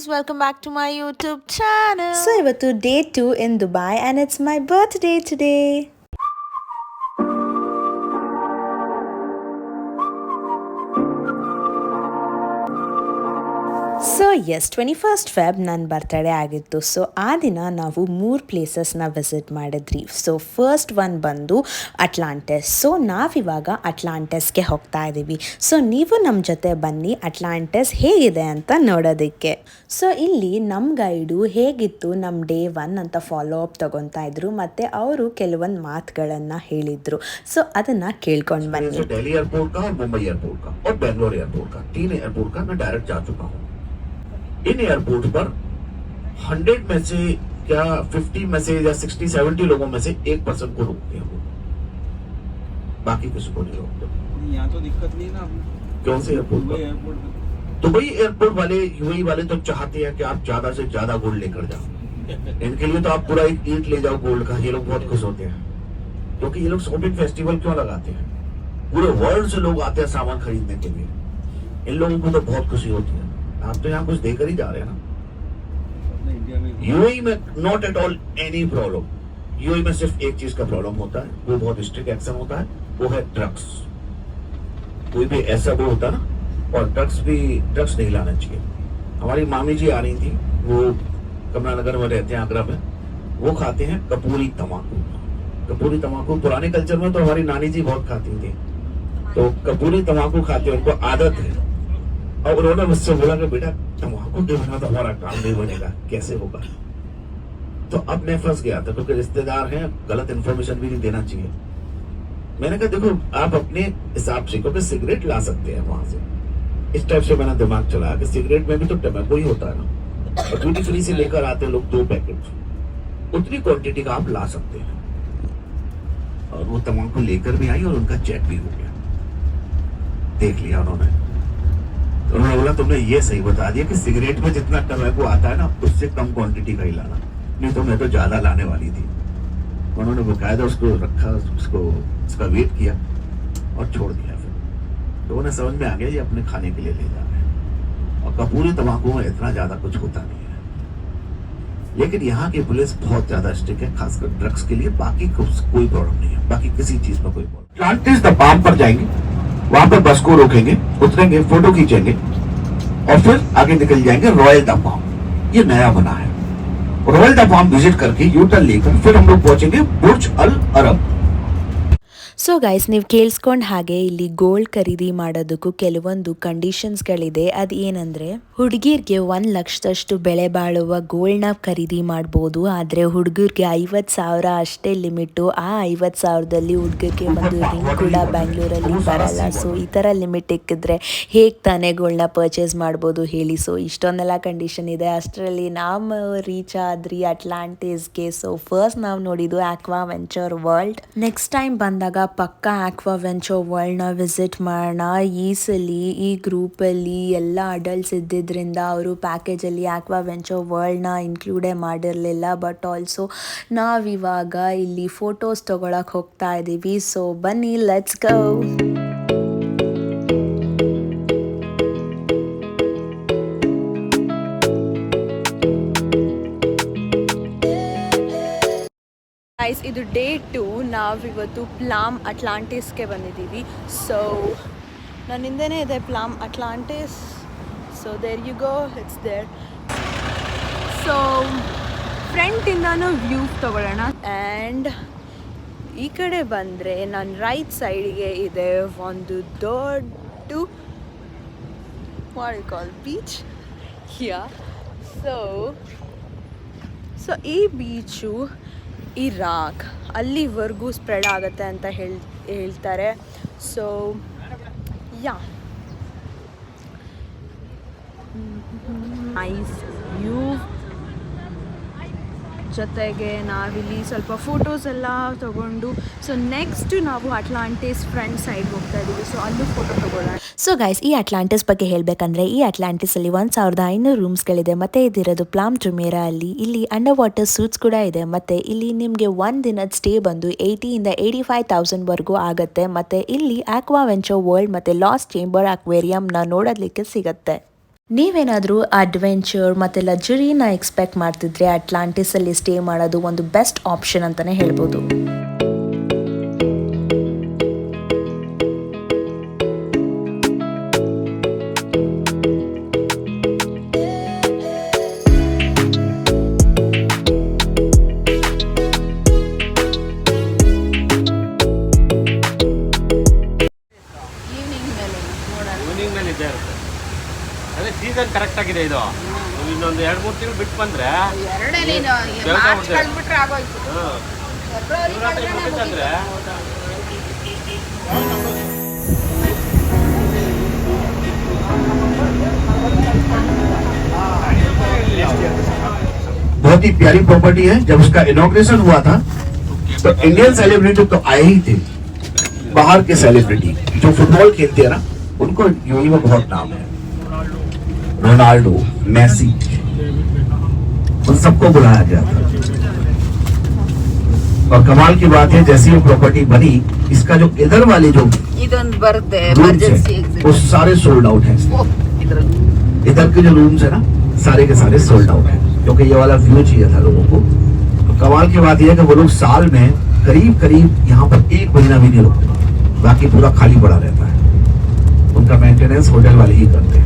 guys, welcome back to my YouTube channel. So ಇವತ್ತು day 2 in Dubai and it's my birthday today. So as 21st Feb ನನ್ನ birthday ಆಗಿತ್ತು. So ಆ ದಿನ ನಾವು 3 ಪ್ಲೇಸಸ್ನ visit ಮಾಡಿದ್ರಿ. ಸೊ ಫಸ್ಟ್ ಒನ್ ಬಂದು ಅಟ್ಲಾಂಟಿಸ್. ಸೊ ನಾವಿವಾಗ ಅಟ್ಲಾಂಟಿಸ್ಗೆ ಹೋಗ್ತಾ ಇದ್ದೀವಿ. ಸೊ ನೀವು ನಮ್ಮ ಜೊತೆ ಬನ್ನಿ ಅಟ್ಲಾಂಟಿಸ್ ಹೇಗಿದೆ ಅಂತ ನೋಡೋದಕ್ಕೆ. ಸೊ ಇಲ್ಲಿ ನಮ್ಮ ಗೈಡು ಹೇಗಿತ್ತು ನಮ್ಮ ಡೇ 1 ಅಂತ ಫಾಲೋ ಅಪ್ ತಗೊತಾ ಇದ್ರು ಮತ್ತು ಅವರು ಕೆಲವೊಂದು ಮಾತುಗಳನ್ನು ಹೇಳಿದರು. ಸೊ ಅದನ್ನು ಕೇಳ್ಕೊಂಡು ಬನ್ನಿ. दिल्ली एयरपोर्ट का और मुंबई एयरपोर्ट का और बेंगलोर एयरपोर्ट का 3 एयरपोर्ट का मैं डायरेक्ट जा चुका हूँ. इन एयरपोर्ट पर 100 में से क्या 50 में से या 60-70 लोगों में से 1% को रोकते हैं, बाकी किसी को नहीं रोकते. यहाँ तो दिक्कत नहीं ना. कौन से एयरपोर्ट पर? दुबई एयरपोर्ट वाले यूएई वाले तो चाहते हैं कि आप ज्यादा से ज्यादा गोल्ड लेकर जाओ. इनके लिए तो आप पूरा एक ईंट ले जाओ गोल्ड का. ये लोग बहुत खुश होते हैं क्योंकि ये लोग शॉपिंग फेस्टिवल क्यों लगाते हैं, पूरे वर्ल्ड से लोग आते हैं सामान खरीदने के लिए. इन लोगों को तो बहुत खुशी होती है. आप तो यहाँ कुछ देकर ही जा रहे हैं ना. यूएई में not at all any problem. UAE में सिर्फ एक चीज का प्रॉब्लम होता है, वो बहुत स्ट्रिक्ट एक्शन होता है, वो है ड्रग्स. कोई भी ऐसा वो होता है ना, और ड्रग्स नहीं लाना चाहिए. हमारी मामी जी आ रही थी, वो कमला नगर में रहते हैं आगरा में. वो खाते हैं कपूरी तम्बाकू. कपूरी तम्बाकू पुराने कल्चर में तो हमारी नानी जी बहुत खाती थी, तो कपूरी तम्बाकू खाते हैं, उनको आदत है. और उन्होंने मुझसे बोला कि बेटा तम्बाकू के बिना तो हमारा काम नहीं बनेगा, कैसे होगा. तो अब मैं फंस गया था क्योंकि रिश्तेदार हैं, गलत इन्फॉर्मेशन भी नहीं देना चाहिए. मैंने कहा देखो आप अपने हिसाब से, क्योंकि सिगरेट ला सकते हैं वहां से. इस टाइप से मैंने दिमाग चलाया कि सिगरेट में भी तो टमाको ही होता है ना, और ड्यूटी फ्री से लेकर आते हैं लोग 2 पैकेट, उतनी क्वांटिटी का आप ला सकते हैं. और वो तम्बाकू लेकर भी आई और उनका चेक भी हो गया, देख लिया उन्होंने. तो उन्होंने बोला तुमने ये सही बता दिया कि सिगरेट में जितना टमाको आता है ना, उससे कम क्वांटिटी का ही लाना, नहीं तो मैं तो ज्यादा लाने वाली थी. उन्होंने बकायदा उसको रखा, उसका वेट किया और छोड़ दिया. फिर तो उन्हें समझ में आ गया ये अपने खाने के लिए ले जा रहे हैं. और कपूरी तम्बाकू में इतना ज्यादा कुछ होता नहीं है, लेकिन यहाँ की पुलिस बहुत ज्यादा स्ट्रिक्ट है, खासकर ड्रग्स के लिए. बाकी कोई प्रॉब्लम नहीं है, बाकी किसी चीज में कोई प्रॉब्लम. अटलांटिस द पाम पर जाएंगे, वहां पर बस को रोकेंगे, उतरेंगे, फोटो खींचेंगे और फिर आगे निकल जाएंगे रॉयल द पाम. ये नया बना है. रॉयल द पाम विजिट करके यूटर्न लेकर फिर हम लोग पहुंचेंगे बुर्ज अल अरब. ಸೊ ಗೈಸ್ ನೀವು ಕೇಳಿಸ್ಕೊಂಡು ಹಾಗೆ ಇಲ್ಲಿ ಗೋಲ್ಡ್ ಖರೀದಿ ಮಾಡೋದಕ್ಕೂ ಕೆಲವೊಂದು ಕಂಡೀಷನ್ಸ್ಗಳಿದೆ. ಅದು ಏನಂದರೆ ಹುಡುಗಿರಿಗೆ 1 ಲಕ್ಷದಷ್ಟು ಬೆಲೆ ಬಾಳುವ ಗೋಲ್ಡ್ನ ಖರೀದಿ ಮಾಡ್ಬೋದು, ಆದರೆ ಹುಡುಗರಿಗೆ 50,000 ಅಷ್ಟೇ ಲಿಮಿಟು. ಆ 50,000ದಲ್ಲಿ ಹುಡುಗರಿಗೆ ಒಂದು ರಿಂಗ್ ಕೂಡ ಬ್ಯಾಂಗ್ಳೂರಲ್ಲಿ ಬರಲ್ಲ. ಸೊ ಈ ಥರ ಲಿಮಿಟ್ ಇಕ್ಕಿದ್ರೆ ಹೇಗೆ ತಾನೇ ಗೋಲ್ಡ್ನ ಪರ್ಚೇಸ್ ಮಾಡ್ಬೋದು ಹೇಳಿ. ಸೊ ಇಷ್ಟೊಂದೆಲ್ಲ ಕಂಡೀಷನ್ ಇದೆ. ಅಷ್ಟರಲ್ಲಿ ನಾವು ರೀಚ್ ಆದ್ರಿ ಅಟ್ಲಾಂಟಿಸ್ಗೆ. ಸೊ ಫಸ್ಟ್ ನಾವು ನೋಡಿದ್ದು aqua venture world. Next time ಬಂದಾಗ ಪಕ್ಕ ಆಕ್ವಾ ವೆಂಚರ್ ವರ್ಲ್ಡ್ನ ವಿಸಿಟ್ ಮಾಡೋಣ. ಈ ಸಲ ಈ ಗ್ರೂಪಲ್ಲಿ ಎಲ್ಲ ಅಡಲ್ಟ್ಸ್ ಇದ್ದಿದ್ದರಿಂದ ಅವರು ಪ್ಯಾಕೇಜಲ್ಲಿ ಆಕ್ವಾ ವೆಂಚರ್ ವರ್ಲ್ಡ್ನ ಇನ್ಕ್ಲೂಡೇ ಮಾಡಿರಲಿಲ್ಲ. ಬಟ್ ಆಲ್ಸೋ ನಾವಿವಾಗ ಇಲ್ಲಿ ಫೋಟೋಸ್ ತೊಗೊಳಕ್ಕೆ ಹೋಗ್ತಾ ಇದ್ದೀವಿ. ಸೊ ಬನ್ನಿ ಲೆಟ್ಸ್ ಗೋ. ಗೈಸ್ ಇದು ಡೇ 2. ನಾವಿವತ್ತು ಪ್ಲಾಮ್ ಅಟ್ಲಾಂಟಿಸ್ಗೆ ಬಂದಿದ್ದೀವಿ. ಸೊ ನನ್ನ ಹಿಂದೆನೇ ಇದೆ Palm Atlantis. So there you go, it's there. So ಫ್ರಂಟಿಂದನೂ ವ್ಯೂ ತೊಗೊಳ್ಳೋಣ. ಆ್ಯಂಡ್ ಈ ಕಡೆ ಬಂದರೆ ನನ್ನ ರೈಟ್ ಸೈಡಿಗೆ ಇದೆ ಒಂದು ದೊಡ್ಡ what you call beach here. So ಈ ಬೀಚು ಇರಾಕ್ ಅಲ್ಲಿವರೆಗೂ ಸ್ಪ್ರೆಡ್ ಆಗುತ್ತೆ ಅಂತ ಹೇಳ್ತಾರೆ. ಸೊ ಯಾ ನೈಸ್ ವ್ಯೂ ಜೊತೆಗೆ ನಾವಿಲ್ಲಿ ಸ್ವಲ್ಪ ಫೋಟೋಸ್ ಎಲ್ಲ ತೊಗೊಂಡು ಸೊ ನೆಕ್ಸ್ಟ್ ನಾವು ಅಟ್ಲಾಂಟಿಸ್ ಫ್ರಂಟ್ ಸೈಡ್ ಹೋಗ್ತಾ ಇದ್ದೀವಿ. ಸೊ ಅಲ್ಲೂ ಫೋಟೋ ತೊಗೊಳ್ಳೋಣ. ಸೊ ಗೈಸ್ ಈ ಅಟ್ಲಾಂಟಿಸ್ ಬಗ್ಗೆ ಹೇಳಬೇಕಂದ್ರೆ ಈ ಅಟ್ಲಾಂಟಿಸಲ್ಲಿ 1500 ರೂಮ್ಸ್ಗಳಿದೆ ಮತ್ತು ಇದಿರೋದು ಪ್ಲಾಮ್ ಜುಮೇರಾ ಅಲ್ಲಿ. ಇಲ್ಲಿ ಅಂಡರ್ ವಾಟರ್ ಸೂಟ್ಸ್ ಕೂಡ ಇದೆ ಮತ್ತು ಇಲ್ಲಿ ನಿಮಗೆ 1 ದಿನದ ಸ್ಟೇ ಬಂದು 80,000 to 85,000ವರೆಗೂ ಆಗುತ್ತೆ. ಮತ್ತು ಇಲ್ಲಿ ಆಕ್ವಾ ವೆಂಚರ್ ವರ್ಲ್ಡ್ ಮತ್ತು ಲಾಸ್ಟ್ ಚೇಂಬರ್ ಅಕ್ವೇರಿಯಂನ ನೋಡೋದಕ್ಕೆ ಸಿಗುತ್ತೆ. ನೀವೇನಾದರೂ ಅಡ್ವೆಂಚರ್ ಮತ್ತು ಲಕ್ಸುರಿನ ಎಕ್ಸ್ಪೆಕ್ಟ್ ಮಾಡ್ತಿದ್ರೆ ಅಟ್ಲಾಂಟಿಸಲ್ಲಿ ಸ್ಟೇ ಮಾಡೋದು ಒಂದು ಬೆಸ್ಟ್ ಆಪ್ಷನ್ ಅಂತಲೇ ಹೇಳ್ಬೋದು. ಈವ್ನಿಂಗ್ ಮೇಲೆ ಇದ್ದೇ ಇರುತ್ತೆ. ಅದೇ ಸೀಸನ್ ಕರೆಕ್ಟ್ ಆಗಿದೆ ಇದು. ನೀವು ಇನ್ನೊಂದು 2-3 ತಿಂಗಳು ಬಿಟ್ಟು ಬಂದ್ರೆ ಅಂದ್ರೆ बहुत ही प्यारी प्रॉपर्टी है. जब उसका इनॉग्रेशन हुआ था तो इंडियन सेलिब्रिटी तो आए ही थे. बाहर के सेलिब्रिटी जो फुटबॉल खेलते हैं ना, उनको यूएई में बहुत नाम है. रोनाल्डो, मेसी, उन सबको बुलाया गया था. और कमाल की बात है, जैसी ये प्रॉपर्टी बनी, इसका जो इधर वाले जो ಇದೊಂದು ಬರುತ್ತೆ रूम्स ಎಮರ್ಜೆನ್ಸಿ है वो सारे सोल्ड आउट है. इधर के जो रूम्स है ना, सारे के सारे सोल्ड आउट है, क्योंकि ये वाला व्यू चाहिए था लोगों को. तो कमाल की बात यह है कि वो लोग साल में करीब करीब यहाँ पर 1 महीना भी नहीं रुकते, बाकी पूरा खाली पड़ा रहता है. उनका मेंटेनेंस होटल वाले ही करते हैं.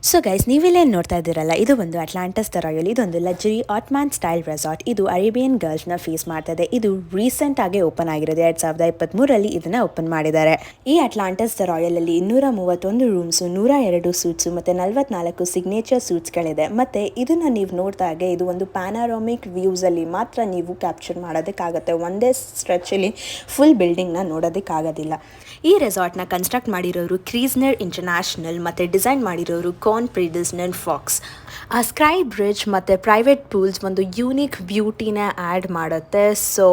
ಸೊ ಗೈಸ್, ನೀವಿಲ್ಲೇನು ನೋಡ್ತಾ ಇದ್ದೀರಲ್ಲ, ಇದು ಒಂದು ಅಟ್ಲಾಂಟಸ್ ದ ರಾಯಲ್. ಇದೊಂದು ಲಕ್ಸುರಿ ಆಟ್ಮ್ಯಾನ್ ಸ್ಟೈಲ್ ರೆಸಾರ್ಟ್. ಇದು ಅರೇಬಿಯನ್ ಗಲ್ಫ್ನ ಫೇಸ್ ಮಾಡ್ತದೆ. ಇದು ರೀಸೆಂಟ್ ಆಗಿ ಓಪನ್ ಆಗಿರೋದು. 2023 ಇದನ್ನ ಓಪನ್ ಮಾಡಿದ್ದಾರೆ. ಈ ಅಟ್ಲಾಂಟಸ್ ದ ರಾಯಲ್ ಅಲ್ಲಿ 231 ರೂಮ್ಸು, 102 ಸೂಟ್ಸು ಮತ್ತೆ 44 ಸಿಗ್ನೇಚರ್ ಸೂಟ್ಸ್ಗಳಿದೆ. ಮತ್ತೆ ಇದನ್ನ ನೀವು ನೋಡ್ತಾ ಹಾಗೆ ಇದು ಒಂದು ಪ್ಯಾನರಾಮಿಕ್ ವ್ಯೂಸ್ ಅಲ್ಲಿ ಮಾತ್ರ ನೀವು ಕ್ಯಾಪ್ಚರ್ ಮಾಡೋದಕ್ಕಾಗತ್ತೆ. ಒಂದೇ ಸ್ಟ್ರೆಚ್ ಅಲ್ಲಿ ಫುಲ್ ಬಿಲ್ಡಿಂಗ್ ನ ನೋಡೋದಕ್ಕಾಗೋದಿಲ್ಲ. ಈ ರೆಸಾರ್ಟ್ನ ಕನ್ಸ್ಟ್ರಕ್ಟ್ ಮಾಡಿರೋರು ಕ್ರೀಸ್ನರ್ ಇಂಟರ್ನ್ಯಾಷನಲ್ ಮತ್ತು ಡಿಸೈನ್ ಮಾಡಿರೋರು ಕಾನ್ ಪ್ರಿಡಿಸ್ನರ್ ಫಾಕ್ಸ್. ಆ ಸ್ಕೈ ಬ್ರಿಡ್ಜ್ ಮತ್ತು ಪ್ರೈವೇಟ್ ಪೂಲ್ಸ್ ಒಂದು ಯೂನಿಕ್ ಬ್ಯೂಟಿನ ಆ್ಯಡ್ ಮಾಡುತ್ತೆ. ಸೊ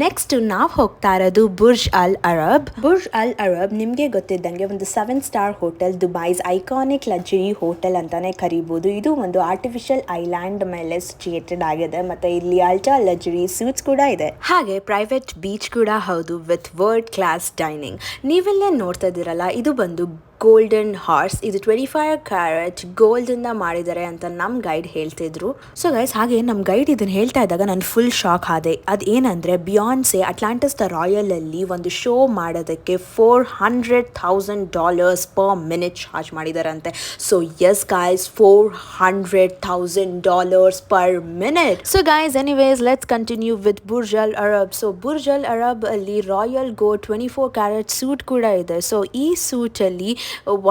ನೆಕ್ಸ್ಟ್ ನಾವು ಹೋಗ್ತಾ ಇರೋದು Burj Al Arab. Burj Al Arab ನಿಮಗೆ ಗೊತ್ತಿದ್ದಂಗೆ ಒಂದು 7 star hotel, Dubai's iconic luxury hotel ಅಂತಾನೆ ಕರಿಬೋದು. ಇದು ಒಂದು ಆರ್ಟಿಫಿಷಿಯಲ್ ಐಲ್ಯಾಂಡ್ ಮೇಲೆ ಸಿಚುಯೇಟೆಡ್ ಆಗಿದೆ ಮತ್ತು ಇಲ್ಲಿ ಅಲ್ಟ್ರಾ ಲಕ್ಸುರಿ ಸೂಟ್ಸ್ ಕೂಡ ಇದೆ. ಹಾಗೆ ಪ್ರೈವೇಟ್ ಬೀಚ್ ಕೂಡ ಹೌದು, ವಿತ್ ವರ್ಲ್ಡ್ ಕ್ಲಾಸ್ ಡೈನಿಂಗ್. ನೀವೆಲ್ಲ ನೋಡ್ತಾ ಇದ್ದೀರಲ್ಲ, ಇದು ಬಂದು ಗೋಲ್ಡನ್ ಹಾರ್ಸ್. ಇದು 25 ಕ್ಯಾರೆಟ್ ಗೋಲ್ಡಿಂದ ಮಾಡಿದ್ದಾರೆ ಅಂತ ನಮ್ಮ ಗೈಡ್ ಹೇಳ್ತಿದ್ರು. ಸೊ ಗೈಸ್, ಹಾಗೆ ನಮ್ಮ ಗೈಡ್ ಇದನ್ನು ಹೇಳ್ತಾ ಇದ್ದಾಗ ನಾನು ಫುಲ್ ಶಾಕ್ ಆದೆ. ಅದು ಏನಂದರೆ, ಬಿಯಾನ್ಸೆ ಅಟ್ಲಾಂಟಿಸ್ ದ ರಾಯಲ್ ಅಲ್ಲಿ ಒಂದು ಶೋ ಮಾಡೋದಕ್ಕೆ $400,000 ಪರ್ ಮಿನಿಟ್ ಚಾರ್ಜ್ ಮಾಡಿದಾರಂತೆ. So yes guys, $400,000 per minute. So guys, anyways let's continue with Burj Al Arab. So Burj Al Arab ಅಲ್ಲಿ ರಾಯಲ್ ಗೋಲ್ಡ್ 24 ಕ್ಯಾರೆಟ್ ಸೂಟ್ ಕೂಡ ಇದೆ. ಸೊ ಈ ಸೂಟಲ್ಲಿ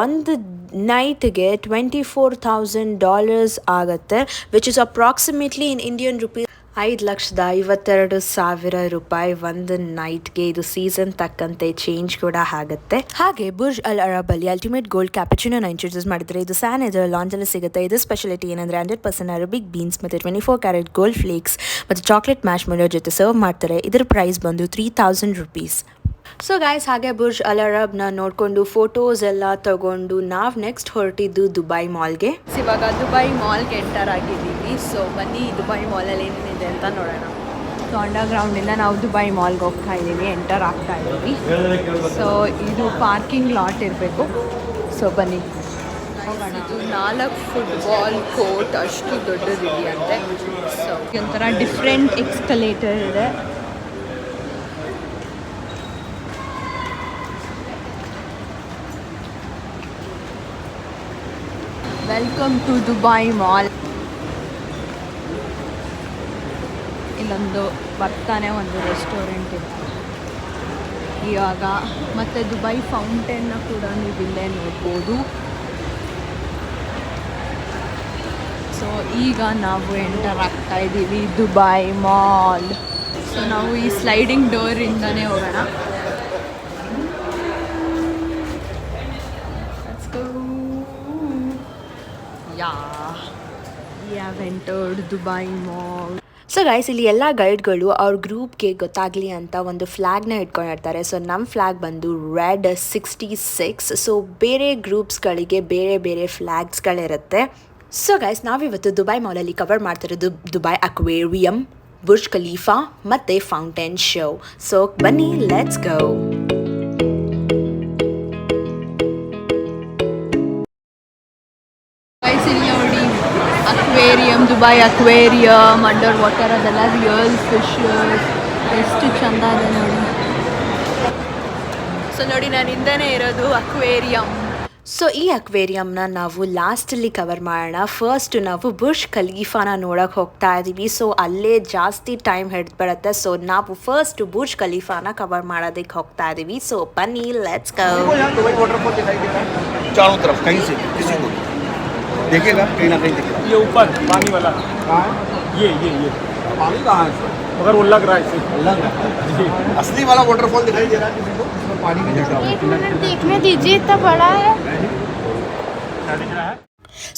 ಒಂದು ನೈಟ್ಗೆ $24,000 ಆಗುತ್ತೆ, which is approximately in Indian rupees $5,52,000 ಒಂದು ನೈಟ್ಗೆ. ಇದು ಸೀಸನ್ ತಕ್ಕಂತೆ ಚೇಂಜ್ ಕೂಡ ಆಗುತ್ತೆ. ಹಾಗೆ ಬುರ್ಜ್ ಅಲ್ ಅರಬ್ ಅಲ್ಲಿ ಅಲ್ಟಿಮೇಟ್ ಗೋಲ್ಡ್ ಕ್ಯಾಪಚಿನೋನ ಇಂಟ್ರೊಡ್ಯೂಸ್ ಮಾಡಿದ್ರೆ ಇದು ಸ್ಯಾನ್ ಇದರ ಲಾಂಜ್ ಅಲ್ಲಿ ಸಿಗುತ್ತೆ. ಇದು ಸ್ಪೆಷಾಲಿಟಿ ಏನಂದ್ರೆ 100% ಅರಬಿಕ್ ಬೀನ್ಸ್ ಮತ್ತು 24 ಕ್ಯಾರೆಟ್ ಗೋಲ್ಡ್ ಫ್ಲೇಕ್ಸ್ ಮತ್ತು ಚಾಕ್ಲೇಟ್ ಮ್ಯಾಶ್ ಮೆಲೋ ಜೊತೆ ಸರ್ವ್ ಮಾಡ್ತಾರೆ. ಇದರ ಪ್ರೈಸ್ ಬಂದು $3,000. ಸೊ ಗೈಸ್, ಹಾಗೆ ಬುರ್ಜ್ ಅಲ್ ಅರಬ್ನ ನೋಡಿಕೊಂಡು ಫೋಟೋಸ್ ಎಲ್ಲ ತಗೊಂಡು ನಾವು ನೆಕ್ಸ್ಟ್ ಹೊರಟಿದ್ದು ದುಬೈ ಮಾಲ್ಗೆ. ಇವಾಗ ದುಬೈ ಮಾಲ್ಗೆ ಎಂಟರ್ ಆಗಿದ್ದೀವಿ. ಸೊ ಬನ್ನಿ ದುಬೈ ಮಾಲಲ್ಲಿ ಏನೇನಿದೆ ಅಂತ ನೋಡೋಣ. ಸೊ ಅಂಡರ್ಗ್ರೌಂಡಿಂದ ನಾವು ದುಬೈ ಮಾಲ್ಗೆ ಹೋಗ್ತಾ ಇದ್ದೀವಿ, ಎಂಟರ್ ಆಗ್ತಾ ಇದ್ದೀವಿ. ಸೊ ಇದು ಪಾರ್ಕಿಂಗ್ ಲಾಟ್ ಇರಬೇಕು. ಸೊ ಬನ್ನಿ ಹೋಗೋಣ. ಇದು 4 ಫುಟ್ಬಾಲ್ ಕೋರ್ಟ್ ಅಷ್ಟು ದೊಡ್ಡದಿದೆಯಂತೆ. ಸೊ ಒಂಥರ ಡಿಫ್ರೆಂಟ್ ಎಕ್ಸ್ಕಲೇಟರ್ ಇದೆ. Welcome to Dubai mall. ಇಲ್ಲೊಂದು ಬರ್ತಾನೆ ಒಂದು ರೆಸ್ಟೋರೆಂಟ್ ಇದೆ ಇವಾಗ. ಮತ್ತು ದುಬೈ ಫೌಂಟೇನ್ನ ಕೂಡ ನೀವು ಇಲ್ಲೇ ನೋಡ್ಬೋದು. ಸೊ ಈಗ ನಾವು ಎಂಟರ್ ಆಗ್ತಾ ಇದ್ದೀವಿ ದುಬೈ ಮಾಲ್. ಸೊ ನಾವು ಈ ಸ್ಲೈಡಿಂಗ್ ಡೋರಿಂದನೇ ಹೋಗೋಣ. Dubai mall. ಸೊ ಗೈಸ್, ಇಲ್ಲಿ ಎಲ್ಲ ಗೈಡ್ಗಳು ಅವ್ರ ಗ್ರೂಪ್ಗೆ ಗೊತ್ತಾಗಲಿ ಅಂತ ಒಂದು ಫ್ಲ್ಯಾಗ್ನ ಇಟ್ಕೊಂಡಿರ್ತಾರೆ. ಸೊ ನಮ್ಮ ಫ್ಲ್ಯಾಗ್ ಬಂದು ರೆಡ್ 66. ಸೊ ಬೇರೆ ಗ್ರೂಪ್ಸ್ಗಳಿಗೆ ಬೇರೆ ಬೇರೆ ಫ್ಲ್ಯಾಗ್ಸ್ಗಳಿರುತ್ತೆ. ಸೊ ಗೈಸ್, ನಾವಿವತ್ತು ದುಬೈ ಮಾಲಲ್ಲಿ ಕವರ್ ಮಾಡ್ತಿರೋದು ದುಬೈ ಅಕ್ವೇರಿಯಂ, ಬುರ್ಜ್ ಖಲೀಫಾ ಮತ್ತು ಫೌಂಟೇನ್ ಶೋ. ಸೊ ಬನ್ನಿ, let's go. Dubai aquarium under water ಅದೆಲ್ಲ ರಿಯಲ್ ಫಿಶಸ್ ಎಷ್ಟು ಚಂದ ಇದೆ ನೋಡಿ. ಸೊ ನೋಡಿ ನಾನು ಹಿಂದೆನೇ ಇರೋದು ಅಕ್ವೇರಿಯಮ್. ಸೊ ಈ ಅಕ್ವೇರಿಯಂನ ನಾವು ಲಾಸ್ಟಲ್ಲಿ ಕವರ್ ಮಾಡೋಣ. ಫಸ್ಟ್ ನಾವು ಬುರ್ಜ್ ಖಲೀಫಾನ ನೋಡೋಕೆ ಹೋಗ್ತಾ ಇದ್ದೀವಿ. ಸೊ ಅಲ್ಲೇ ಜಾಸ್ತಿ ಟೈಮ್ ಹಿಡಿದ್ಬಿಡುತ್ತೆ. ಸೊ ನಾವು ಫಸ್ಟ್ ಬುರ್ಜ್ ಖಲೀಫಾನ ಕವರ್ ಮಾಡೋದಕ್ಕೆ ಹೋಗ್ತಾ ಇದ್ದೀವಿ. ಸೊ ಬನ್ನಿ, ಲೆಟ್ಸ್ ಗೋ. चारों तरफ कहीं से किसी को देखिएगा कहीं ना कहीं दिखेगा. ये ऊपर पानी वाला कहाँ है? ये पानी कहाँ है सर? मगर वो लग रहा है सिर्फ लग रहा है. असली वाला वाटरफॉल दिखाई दे रहा है किसी को? इसमें पानी नहीं दिख रहा. एक मिनट देखने दीजिए, इतना बड़ा है.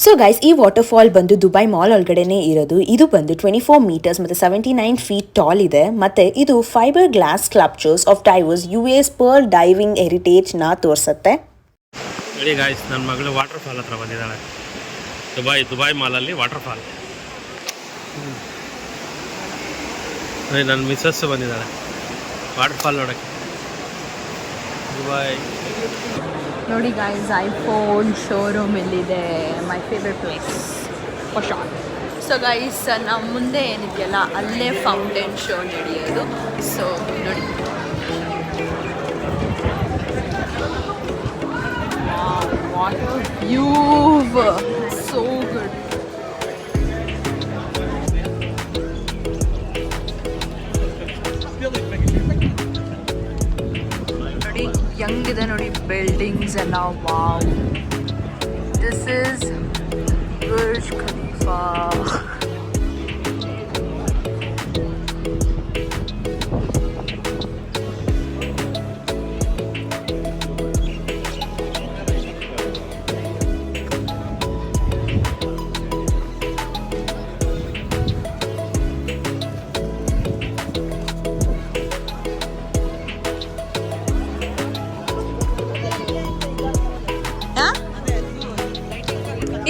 ಸೊ ಗೈಸ್, ಈ ವಾಟರ್ಫಾಲ್ ಬಂದು ದುಬೈ ಮಾಲ್ ಒಳಗಡೆನೇ ಇರೋದು. ಇದು ಬಂದು 24 ಮೀಟರ್ಸ್ ಮತ್ತು 79 ಫೀಟ್ ಟಾಲ್ ಇದೆ. ಮತ್ತು ಇದು fibre glass sculptures of divers US pearl diving ಹೆರಿಟೇಜ್ನ ತೋರಿಸುತ್ತೆ. ನೋಡಿ ಗಾಯ್ಸ್, ನನ್ನ ಮಗಳು ವಾಟರ್ ಫಾಲ್ ಹತ್ರ ಬಂದಿದ್ದಾಳೆ. ದುಬೈ ಮಾಲಲ್ಲಿ ವಾಟರ್ ಫಾಲ್. ನೋಡಿ ನನ್ನ ಮಿಸ್ಸಸ್ ಬಂದಿದ್ದಾಳೆ ವಾಟರ್ ಫಾಲ್ ನೋಡೋಕ್ಕೆ. ದುಬೈ ನೋಡಿ ಗೈಸ್, ಐಫೋನ್ ಶೋರೂಮ್ ಇಲ್ಲಿದೆ. My favourite place for short. So guys, ನಮ್ಮ ಮುಂದೆ ಏನಿದೆಯಲ್ಲ ಅಲ್ಲೇ ಫೌಂಟೇನ್ ಶೋ ನಡೆಯೋದು. ಸೊ ನೋಡಿ, what a view, so good. ನೋಡಿ ಹೆಂಗಿದೆ ನೋಡಿ ಬಿಲ್ಡಿಂಗ್ಸ್ ಎಲ್ಲ. Wow, this is Burj Khalifa.